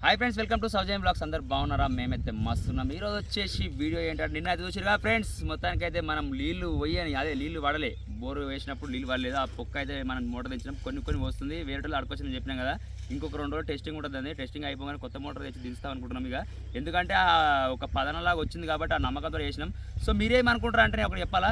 Hi friends, welcome to Saujan blogs. అందరు బాగున్నారా? మేమైతే మస్తున్నాం. ఈరోజు వచ్చేసి వీడియో ఏంటంటే, నిన్న అది చూసిరుగా ఫ్రెండ్స్, మొత్తానికైతే మనం నీళ్లు పోయని నీళ్లు పడలే, బోరు వేసినప్పుడు నీళ్ళు పడలేదు. ఆ పొక్క అయితే మనం మోటార్ తెచ్చినాం, కొన్ని వస్తుంది. వేరే అడుకొచ్చిందని చెప్పినాం కదా, ఇంకొక 2 రోజులు టెస్టింగ్ ఉంటుంది. టెస్టింగ్ అయిపోగానే కొత్త మోటార్ తెచ్చి దించుతాం అనుకుంటున్నాం. ఇక ఎందుకంటే ఒక పదనలాగా వచ్చింది కాబట్టి ఆ నమ్మకంతో చేసినాం. సో మీరేమనుకుంటారా అంటే, నేను ఒకటి చెప్పాలా,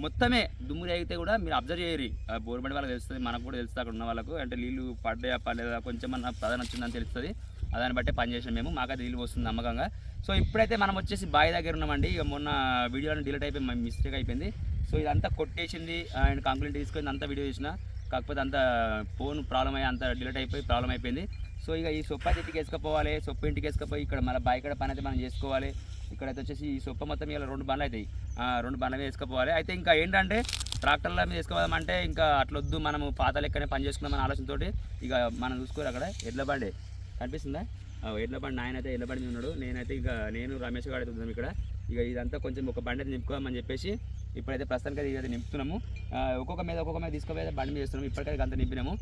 మొత్తమే దుమ్ము అయితే కూడా మీరు అబ్జర్వ్ చేయరు. బోరు పడి వాళ్ళకి తెలుస్తుంది, మనకు కూడా తెలుస్తుంది అక్కడ ఉన్న వాళ్ళకు. అంటే నీళ్ళు పడ్డాయా పడలేదా, కొంచెం మన పదన వచ్చిందని తెలుస్తుంది. దాన్ని బట్టే పని చేసినాం మేము, మాకైతే నీళ్ళు వస్తుంది నమ్మకంగా. సో ఇప్పుడైతే మనం వచ్చేసి బావి దగ్గర ఉన్నామండి. ఇక మొన్న వీడియోలో డిలీట్ అయిపోయి మిస్టేక్ అయిపోయింది. సో ఇదంతా కొట్టేసింది అండ్ కంప్లైంట్ తీసుకొని అంతా వీడియో చేసిన, కాకపోతే అంత ఫోన్ ప్రాబ్లం అయ్యి అంత డిలీట్ అయిపోయి ప్రాబ్లం అయిపోయింది. సో ఇక ఈ సొప్ప అయితే ఇంటికి వేసుకపోవాలి, సొప్ప ఇంటికి వేసుకపోయి ఇక్కడ మన బావి కూడా పని అయితే మనం చేసుకోవాలి. ఇక్కడైతే వచ్చేసి ఈ సొప్ప మొత్తం ఇలా 2 బండ్లు అవుతాయి, 2 బండ్ల మీద వేసుకపోవాలి. అయితే ఇంకా ఏంటంటే ట్రాక్టర్ల మీద వేసుకోవాలంటే ఇంకా అట్లొద్దు, మనము పాత లెక్కనే పని చేసుకుందామని ఆలోచనతో ఇక మనం చూసుకోరు. అక్కడ ఎడ్ల బండి కనిపిస్తుందా, ఎడ్ల బండి, ఆయన అయితే ఎడ్ల బండి ఉన్నాడు. నేనైతే ఇక నేను రమేష్ గారు అయితే ఉన్నాం ఇక్కడ. ఇక ఇదంతా కొంచెం ఒక బండి అయితే నింపుకోమని చెప్పేసి ఇప్పుడైతే ప్రస్తుతానికి అయితే ఇదైతే నింపుతున్నాము. ఒక్కొక్క మీద తీసుకుపోయి బండి మీద చేస్తున్నాము. ఇప్పటికైతే అంత నింపినాము.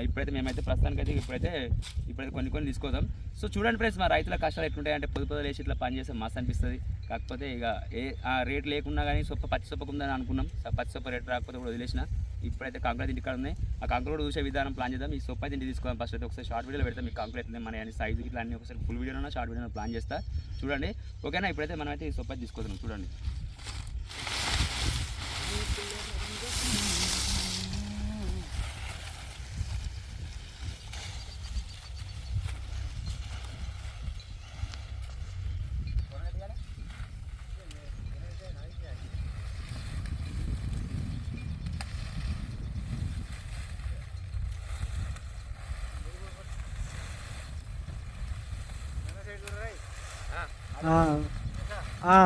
ఇప్పుడైతే మేమైతే ప్రస్తుతానికి అయితే ఇప్పుడైతే కొన్ని తీసుకుందాం. సో చూడండి ఫ్రెండ్స్, మా రైతుల కష్టాలు ఎట్లుంటాయి అంటే, పొద్దు వేసి ఇట్లా పని చేస్తే మస్తు అనిపిస్తుంది. కాకపోతే ఇక రేట్ లేకున్నా కానీ పచ్చి సొప్పకు ఉందని అనుకున్నాం. పచ్చి సొప్ప రేట్ రాకపోతే కూడా వదిలేసిన. ఇప్పుడైతే కంకులు ఇంటికాడ ఉన్నాయి. ఆ కంకులు కూడా చూసే విధానం ప్లాన్ చేద్దాం. ఈ సొప్ప అయితే ఇంటికి తీసుకోవాలి. ఫస్ట్ అయితే ఒకసారి షార్ట్ వీడియోలో పెడతాం. మీ కంకులు అయితే మన అన్ని సైజు ఇట్లా అన్ని ఒకసారి ఫుల్ వీడియోలో షార్ట్ వీడియోలో ప్లాన్ చేస్తా, చూడండి ఓకేనా. ఇప్పుడైతే మనం అయితే ఈ సొప్ప తీసుకుందాం, చూడండి.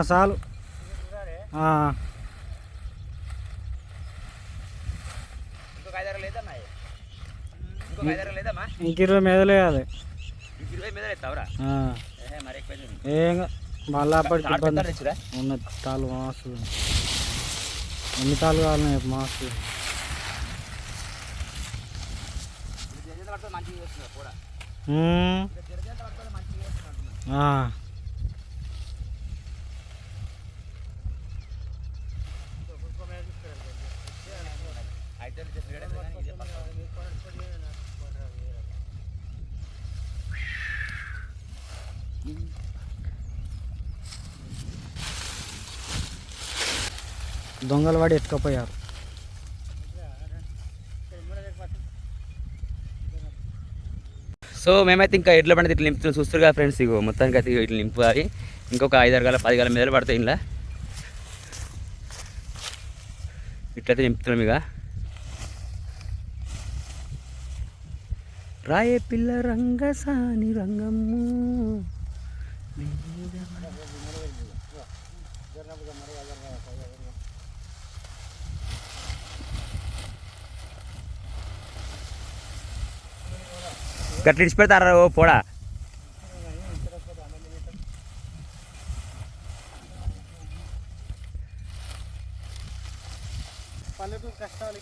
చాలు. ఇంక 20 మీదలే కాదు, ఏం మళ్ళీ అప్పటికి ఇబ్బంది ఉన్న తాళ్ళు మాసు. ఎన్ని తాళ్ళు కావాలి మాసు? దొంగలు వాడి ఎత్తుకపోయారు. సో మేమైతే ఇంకా ఎడ్ల బండి ఇట్లా నింపుతున్నాం, చూస్తారు కదా ఫ్రెండ్స్. ఇగో మొత్తానికి అయితే ఇట్లా నింపాలి. ఇంకొక 5-6 గల 10 గల మీదలు పడతాయి ఇలా. ఇట్లయితే నింపుతున్నాం. ఇక రాయే పిల్ల రంగసాని రంగమ్ము. గట్ల ఇడిచిపెడతారా ఓ పోడా? పల్లెటూరు కష్టాలు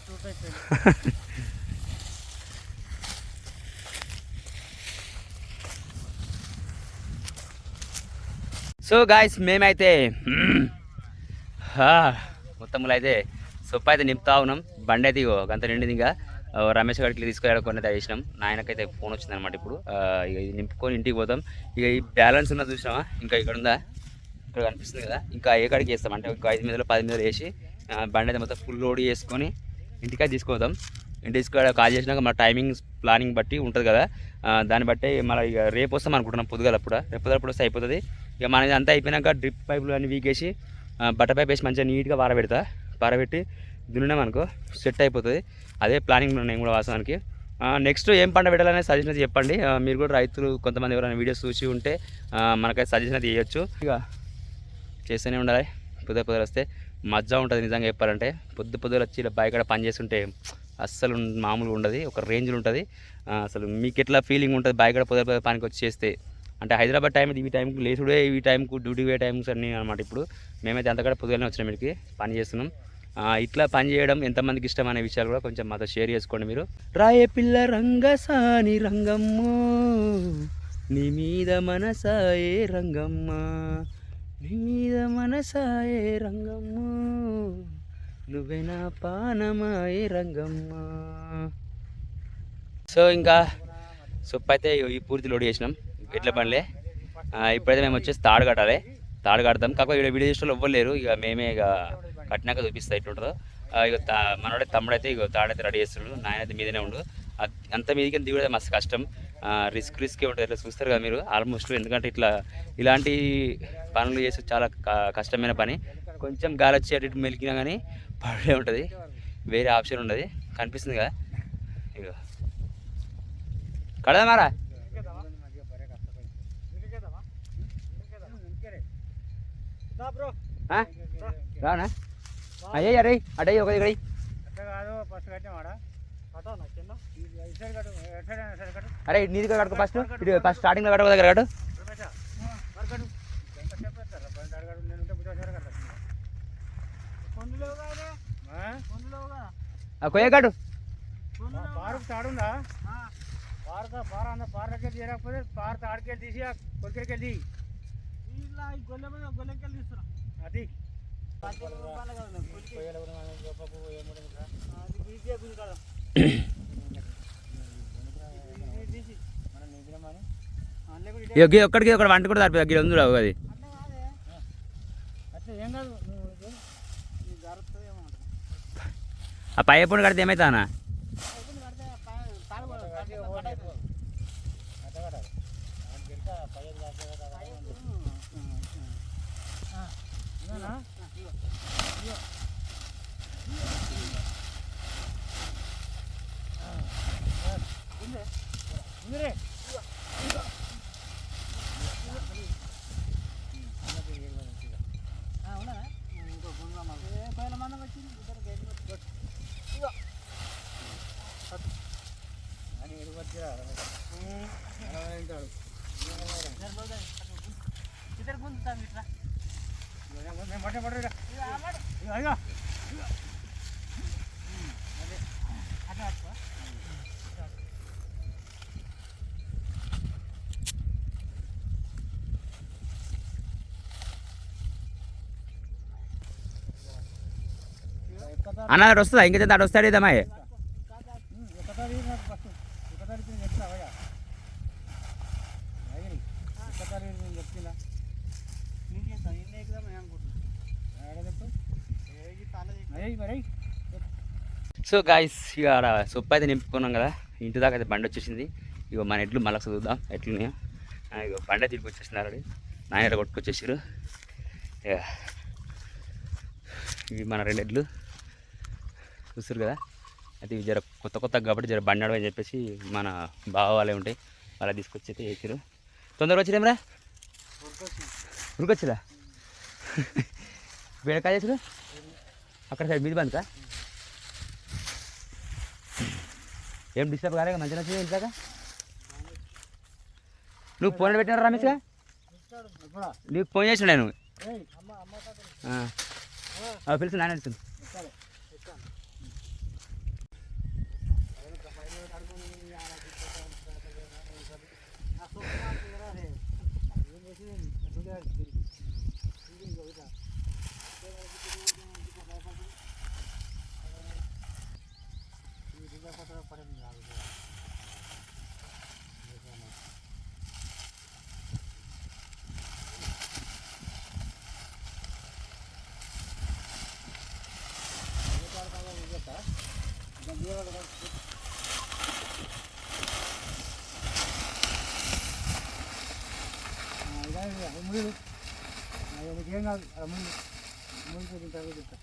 సో గాయస్, మేమైతే మొత్తంలో అయితే సొప్ప అయితే నింపుతా ఉన్నాం. బండి అయితే ఇగో గంత నిండింది. ఇంకా రమేష్ గారికి తీసుకెళ్ళి కొన్ని చేసినాం. నాయనకైతే ఫోన్ వచ్చింది అనమాట. ఇప్పుడు ఇక ఇది నింపుకొని ఇంటికి పోతాం. ఇక ఈ బ్యాలెన్స్ ఉన్నది చూసినామా, ఇంకా ఇక్కడ ఉందా, ఇక్కడ కనిపిస్తుంది కదా, ఇంకా ఏ కాడికి వేస్తాం అంటే ఒక 5 మీదలు 10 మీదలు వేసి బండి అయితే మొత్తం ఫుల్ లోడ్ చేసుకొని ఇంటికి తీసుకుపోతాం. ఇంటికి కాల్ చేసినాక మన టైమింగ్ ప్లానింగ్ బట్టి ఉంటుంది కదా, దాన్ని బట్టి మళ్ళీ ఇక రేపు వస్తాం అనుకుంటున్నాం. పొద్దుగాలప్పుడు వస్తే అయిపోతుంది. ఇక మనది అంతా అయిపోయినాక డ్రిప్ పైపులు అన్ని వీకేసి బట్ట పైప్ వేసి మంచిగా నీట్గా పారబెట్టి దున్నినాం అనుకో, సెట్ అయిపోతుంది. అదే ప్లానింగ్ నేను కూడా వాస్తవానికి. నెక్స్ట్ ఏం పంట పెట్టాలనే సజెషన్ అయితే చెప్పండి. మీరు కూడా రైతులు కొంతమంది ఎవరైనా వీడియోస్ చూసి ఉంటే మనకైతే సజెషన్ అయితే ఇవ్వచ్చు. ఇక చేస్తూనే ఉండాలి. పొద్దున వస్తే మజ్జా ఉంటుంది నిజంగా చెప్పాలంటే. పొద్దున వచ్చి ఇలా బయట పని చేస్తుంటే అస్సలు మామూలుగా ఉండదు, ఒక రేంజ్లో ఉంటుంది. అసలు మీకు ఎట్లా ఫీలింగ్ ఉంటుంది బయట పొద్దున పనికి వచ్చి చేస్తే? అంటే హైదరాబాద్ టైం ఈ టైంకి లేచుడే, ఈ టైంకు డ్యూటీ పోయే టైమ్స్ అన్నీ అనమాట. ఇప్పుడు మేమైతే అంతకంటే పొద్దుగానే వచ్చినాం, వీడికి పని చేస్తున్నాం. ఇట్లా పని చేయడం ఎంతమందికి ఇష్టం అనే విషయాలు కూడా కొంచెం మాతో షేర్ చేసుకోండి మీరు. రాయే పిల్ల రంగసాని రంగమ్మో నీ మీద మనసాయే రంగమ్మ, నీ మీద మనసాయే రంగమ్మ, నువ్వే నా పానమాయే రంగమ్మ. సో ఇంకా సొప్పు అయితే ఈ పూర్తి లోడ్ చేసినాం ఎట్ల పనిలే. ఇప్పుడైతే మేము వచ్చేసి తాడు కట్టాలి, తాడు కడతాం. కాకపోతే ఇక్కడ వీడియో చేసిన ఎవ్వరు లేరు, ఇక మేమే ఇక కట్టినాక చూపిస్తా ఎట్లుంటుందో. ఇక మనోడే తమ్ముడు అయితే ఇక తాడైతే రెడీ చేస్తున్నాడు, నాయన అయితే మీదనే ఉండు. అంత మీదకి దిగుడే మస్తు కష్టం, రిస్కే ఉంటుంది. ఇట్లా చూస్తారు కదా మీరు ఆల్మోస్ట్, ఎందుకంటే ఇలాంటి పనులు చేసి చాలా కష్టమైన పని. కొంచెం గాలి వచ్చి అటు ఇటు మెలికినా కానీ పడే ఉంటుంది, వేరే ఆప్షన్ ఉండదు. కనిపిస్తుంది కదా ఇక కడదామారా. రానా అయ్యే అరే అడే ఒక ఇక్కడ అరే నీది కట్టుకో ఫస్ట్, ఇటు ఫస్ట్ స్టార్టింగ్లో కట్టుకో దగ్గర కట్టు. కొయ్య కట్టు తీయకపోతే పార తాడికెళ్ళి తీసి కొరికెళ్ళి అది ఒక్కడికి ఒకటి వంట కూడా తప్పి దగ్గర ఉంది రావు అది. ఏం కాదు, ఆ పై ఎప్పుడు కడితే ఏమవుతా అన్న? అన్న అటు వస్తుందా? ఇంకైతే అటు వస్తాడు ఇదమ్మా. సో గాయస్ ఇక ఆడ సొప్పు అయితే నింపుకున్నాం కదా, ఇంటి దాకా అయితే బండి వచ్చేసింది. ఇక మన ఎడ్లు మళ్ళీ చూద్దాం ఎట్లున్నాయో. ఇక బండి తిరిగి వచ్చేసింది ఆల్రెడీ, నాయన కొట్టుకొచ్చేసారు. ఇవి మన 2 ఎడ్లు చూస్తారు కదా. అయితే ఇవి జర కొత్త కాబట్టి జర బండి అని చెప్పేసి మన బావ వాళ్ళే ఉంటాయి, వాళ్ళ తీసుకొచ్చి అయితే వేసారు. తొందరగా వచ్చిరేమరా? ఉరికొచ్చిరా? బీరకాయ చేసారు అక్కడ సైడ్ మీద బందుకా? ఏం డిస్టర్బ్ కాలేక మంచిగా నచ్చింది ఇంట్లాగా? నువ్వు ఫోన్ పెట్టినా రమేష్గా? నీకు ఫోన్ చేసిన నేను పిలిచి నాన్న అడుగుతుంది. ఏం కాదు, ముందు తింటా.